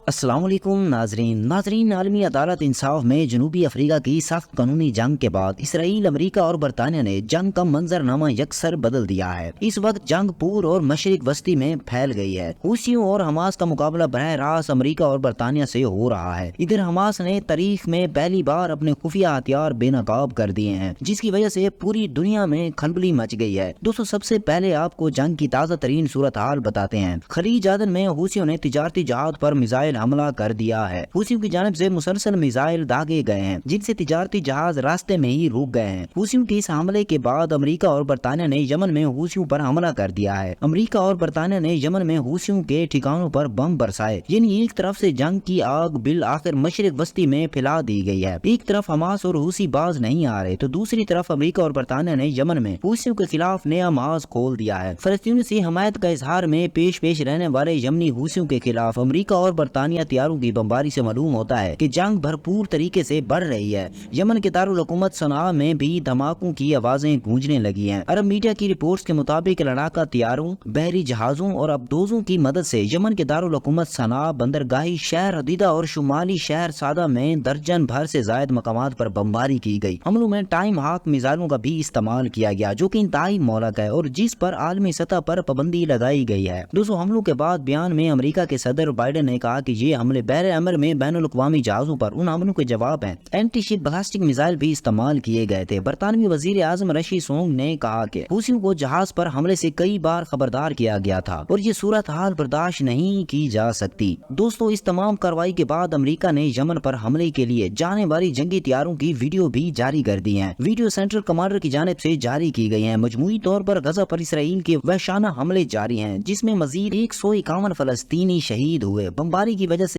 السلام علیکم ناظرین عالمی عدالت انصاف میں جنوبی افریقہ کی سخت قانونی جنگ کے بعد اسرائیل، امریکہ اور برطانیہ نے جنگ کا منظرنامہ یکسر بدل دیا ہے۔ اس وقت جنگ پور اور مشرق وسطی میں پھیل گئی ہے۔ حوثیوں اور حماس کا مقابلہ براہ راست امریکہ اور برطانیہ سے ہو رہا ہے۔ ادھر حماس نے تاریخ میں پہلی بار اپنے خفیہ ہتھیار بے نقاب کر دیے ہیں، جس کی وجہ سے پوری دنیا میں کھلبلی مچ گئی ہے۔ دوستو، سب سے پہلے آپ کو جنگ کی تازہ ترین صورتحال بتاتے ہیں۔ خلیج عدن میں حوثیوں نے تجارتی جہاز پر میزائل حملہ کر دیا ہے۔ حوثیوں کی جانب سے مسلسل میزائل داغے گئے ہیں، جن سے تجارتی جہاز راستے میں ہی رک گئے ہیں۔ حوثیوں کے اس حملے کے بعد امریکہ اور برطانیہ نے یمن میں حوثیوں پر حملہ کر دیا ہے۔ امریکہ اور برطانیہ نے یمن میں حوثیوں کے ٹھکانوں پر بم برسائے، یعنی ایک طرف سے جنگ کی آگ بالآخر مشرق وسطی میں پھیلا دی گئی ہے۔ ایک طرف حماس اور حوثی باز نہیں آ رہے تو دوسری طرف امریکہ اور برطانیہ نے یمن میں حوثیوں کے خلاف نیا محاذ کھول دیا ہے۔ فلسطینیوں سے حمایت کا اظہار میں پیش رہنے والے یمنی حوثیوں کے خلاف امریکہ اور برطانیہ تیاروں کی بمباری سے معلوم ہوتا ہے کہ جنگ بھرپور طریقے سے بڑھ رہی ہے۔ یمن کے دارالحکومت صنعاء میں بھی دھماکوں کی آوازیں گونجنے لگی ہیں۔ عرب میڈیا کی رپورٹس کے مطابق لڑاکا طیاروں، بحری جہازوں اور ابدوزوں کی مدد سے یمن کے دارالحکومت صنعاء، بندرگاہی شہر حدیدہ اور شمالی شہر سعدہ میں درجن بھر سے زائد مقامات پر بمباری کی گئی۔ حملوں میں ٹائم ہاک میزائلوں کا بھی استعمال کیا گیا، جو کہ انتہائی مہلک ہے اور جس پر عالمی سطح پر پابندی لگائی گئی ہے۔ دوستو، حملوں کے بعد بیان میں امریکہ کے صدر بائیڈن نے کہا کہ یہ حملے بحر احمر میں بین الاقوامی جہازوں پر ان حملوں کے جواب ہیں۔ اینٹی شپ بلاسٹک میزائل بھی استعمال کیے گئے تھے۔ برطانوی وزیر اعظم رشی سونک نے کہا کہ حوثیوں کو جہاز پر حملے سے کئی بار خبردار کیا گیا تھا اور یہ صورتحال برداشت نہیں کی جا سکتی۔ دوستو، اس تمام کارروائی کے بعد امریکہ نے یمن پر حملے کے لیے جانے والی جنگی طیاروں کی ویڈیو بھی جاری کر دی ہیں۔ ویڈیو سینٹرل کمانڈر کی جانب سے جاری کی گئی ہیں۔ مجموعی طور پر غزہ پر اسرائیل کے وحشانہ حملے جاری ہیں، جس میں مزید 151 فلسطینی شہید ہوئے۔ بمباری کی وجہ سے